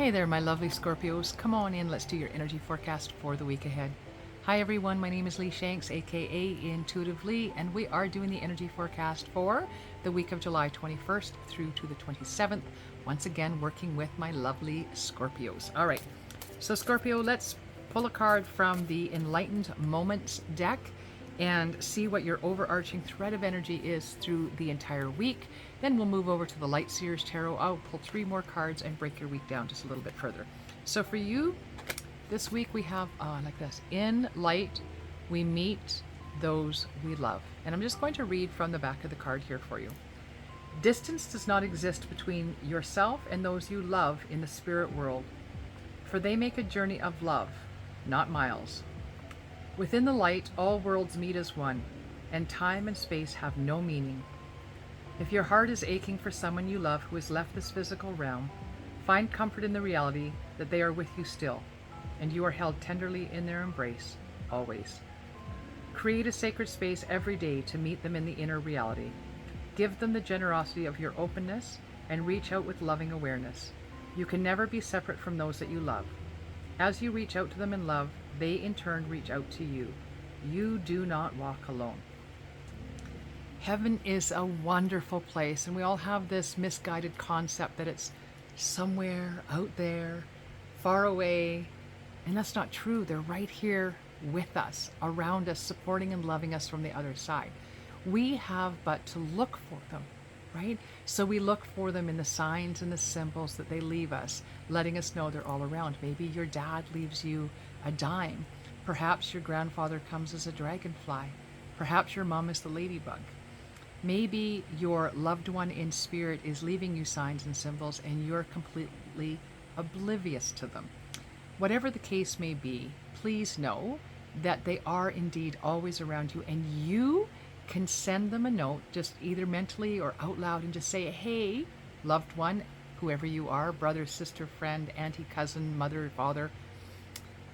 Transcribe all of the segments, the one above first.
Hey there, my lovely Scorpios. Come on in, let's do your energy forecast for the week ahead. Hi everyone, my name is Lee Shanks, aka Intuitive Lee, and we are doing the energy forecast for the week of July 21st through to the 27th. Once again, working with my lovely Scorpios. All right, so Scorpio, let's pull a card from the Enlightened Moments deck and see what your overarching thread of energy is through the entire week. Then we'll move over to the Light Seers Tarot. I'll pull 3 more cards and break your week down just a little bit further. So for you, this week we have like this. In light, we meet those we love. And I'm just going to read from the back of the card here for you. Distance does not exist between yourself and those you love in the spirit world, for they make a journey of love, not miles. Within the light, all worlds meet as one, and time and space have no meaning. If your heart is aching for someone you love who has left this physical realm, find comfort in the reality that they are with you still, and you are held tenderly in their embrace, always. Create a sacred space every day to meet them in the inner reality. Give them the generosity of your openness and reach out with loving awareness. You can never be separate from those that you love. As you reach out to them in love, they in turn reach out to you. You do not walk alone. Heaven is a wonderful place, and we all have this misguided concept that it's somewhere out there, far away, and that's not true. They're right here with us, around us, supporting and loving us from the other side. We have but to look for them, right? So we look for them in the signs and the symbols that they leave us, letting us know they're all around. Maybe your dad leaves you a dime. Perhaps your grandfather comes as a dragonfly. Perhaps your mom is the ladybug. Maybe your loved one in spirit is leaving you signs and symbols and you're completely oblivious to them. Whatever the case may be, please know that they are indeed always around you, and you can send them a note, just either mentally or out loud, and just say, hey, loved one, whoever you are, brother, sister, friend, auntie, cousin, mother, father,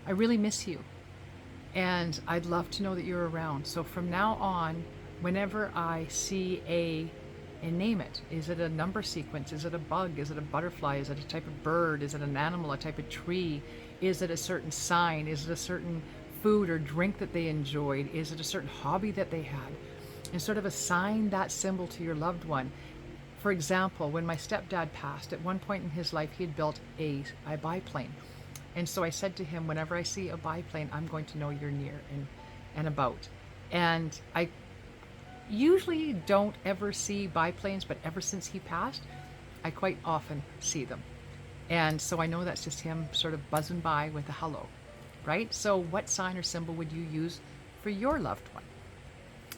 I really miss you. And I'd love to know that you're around. So from now on, whenever I see and name it, is it a number sequence? Is it a bug? Is it a butterfly? Is it a type of bird? Is it an animal, a type of tree? Is it a certain sign? Is it a certain food or drink that they enjoyed? Is it a certain hobby that they had? And sort of assign that symbol to your loved one. For example, when my stepdad passed, at one point in his life, he had built a biplane. And so I said to him, whenever I see a biplane, I'm going to know you're near and about. And I usually don't ever see biplanes, but ever since he passed, I quite often see them. And so I know that's just him sort of buzzing by with a hello, right? So what sign or symbol would you use for your loved one?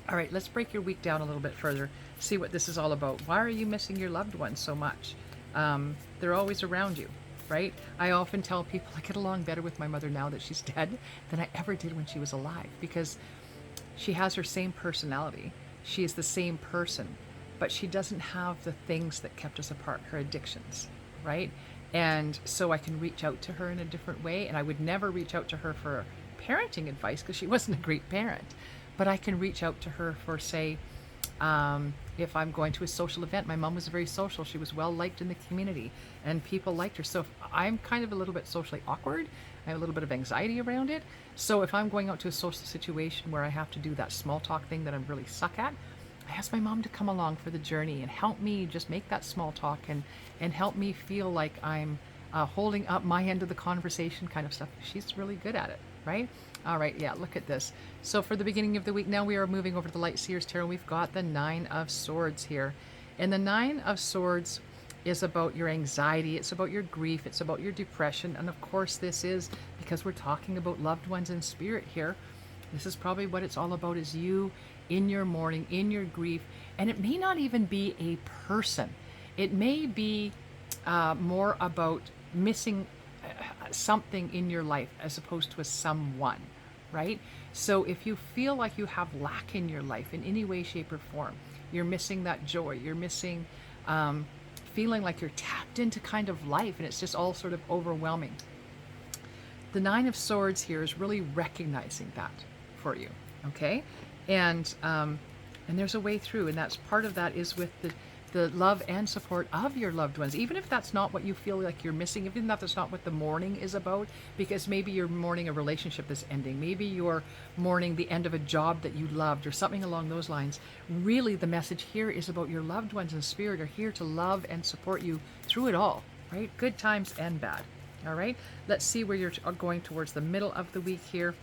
All right, let's break your week down a little bit further, see what this is all about. Why are you missing your loved ones so much? They're always around you, right? I often tell people I get along better with my mother now that she's dead than I ever did when she was alive, because she has her same personality. She is the same person, but she doesn't have the things that kept us apart, her addictions, right? And so I can reach out to her in a different way, and I would never reach out to her for parenting advice because she wasn't a great parent, but I can reach out to her for, say, if I'm going to a social event. My mom was very social. She was well liked in the community and people liked her. So if I'm kind of a little bit socially awkward, I have a little bit of anxiety around it. So if I'm going out to a social situation where I have to do that small talk thing that I'm really suck at, I ask my mom to come along for the journey and help me just make that small talk and help me feel like I'm holding up my end of the conversation kind of stuff. She's really good at it, right? All right, yeah, look at this. So for the beginning of the week, now we are moving over to the Light Seers Tarot. We've got the 9 of Swords here. And the 9 of Swords is about your anxiety. It's about your grief. It's about your depression. And of course, this is because we're talking about loved ones in spirit here. This is probably what it's all about, is you in your mourning, in your grief. And it may not even be a person. It may be more about missing something in your life as opposed to a someone, right? So if you feel like you have lack in your life in any way, shape, or form, you're missing that joy, you're missing feeling like you're tapped into kind of life, and it's just all sort of overwhelming. The 9 of Swords here is really recognizing that for you, okay? And there's a way through, and that's part of that is with the love and support of your loved ones, even if that's not what you feel like you're missing, even if that's not what the mourning is about, because maybe you're mourning a relationship that's ending, maybe you're mourning the end of a job that you loved or something along those lines. Really, the message here is about your loved ones in spirit are here to love and support you through it all, right? Good times and bad. All right, let's see where you're going towards the middle of the week here.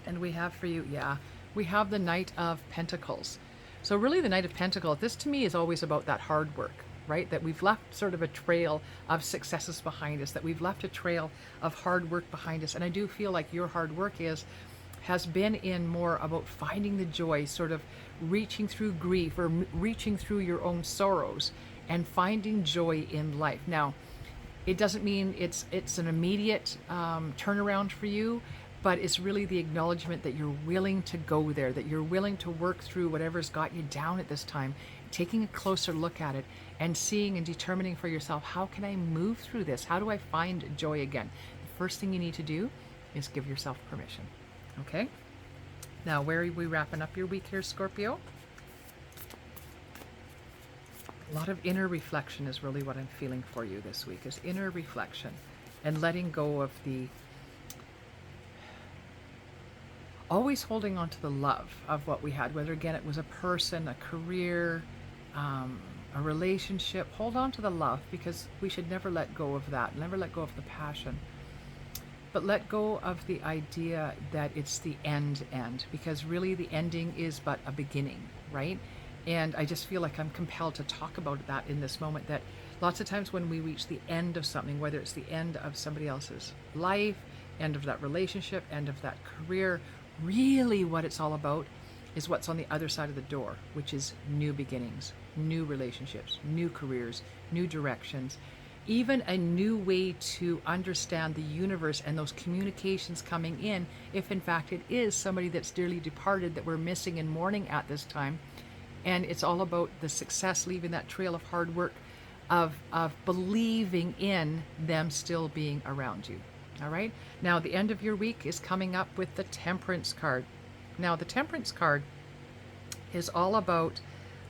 And we have for you, we have the Knight of Pentacles. So really the Knight of Pentacles, this to me is always about that hard work, right? That we've left sort of a trail of successes behind us, that we've left a trail of hard work behind us. And I do feel like your hard work has been in more about finding the joy, sort of reaching through grief or reaching through your own sorrows and finding joy in life. Now, it doesn't mean it's an immediate turnaround for you, but it's really the acknowledgement that you're willing to go there, that you're willing to work through whatever's got you down at this time, taking a closer look at it and seeing and determining for yourself, how can I move through this? How do I find joy again? The first thing you need to do is give yourself permission. Okay? Now, where are we wrapping up your week here, Scorpio? A lot of inner reflection is really what I'm feeling for you this week, is inner reflection and letting go of the always holding on to the love of what we had, whether again it was a person, a career, a relationship. Hold on to the love, because we should never let go of that, never let go of the passion, but let go of the idea that it's the end, because really the ending is but a beginning, right? And I just feel like I'm compelled to talk about that in this moment, that lots of times when we reach the end of something, whether it's the end of somebody else's life, end of that relationship, end of that career, really what it's all about is what's on the other side of the door, which is new beginnings, new relationships, new careers, new directions, even a new way to understand the universe and those communications coming in, if in fact it is somebody that's dearly departed that we're missing and mourning at this time. And it's all about the success, leaving that trail of hard work, of believing in them still being around you. All right. Now, the end of your week is coming up with the Temperance card. Now, the Temperance card is all about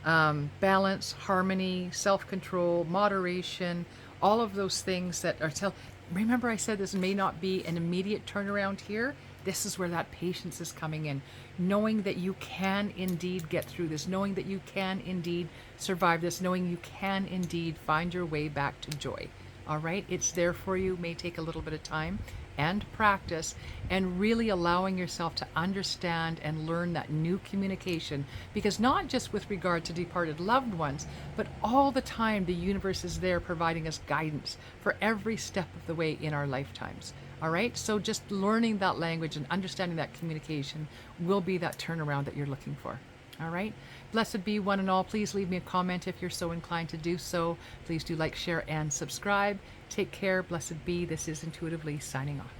balance, harmony, self-control, moderation, all of those things that are remember I said this may not be an immediate turnaround here. This is where that patience is coming in, knowing that you can indeed get through this, knowing that you can indeed survive this, knowing you can indeed find your way back to joy. All right, it's there for you. May take a little bit of time and practice, and really allowing yourself to understand and learn that new communication, because not just with regard to departed loved ones, but all the time the universe is there providing us guidance for every step of the way in our lifetimes. All right, so just learning that language and understanding that communication will be that turnaround that you're looking for. All right. Blessed be one and all. Please leave me a comment if you're so inclined to do so. Please do like, share, and subscribe. Take care. Blessed be. This is Intuitively signing off.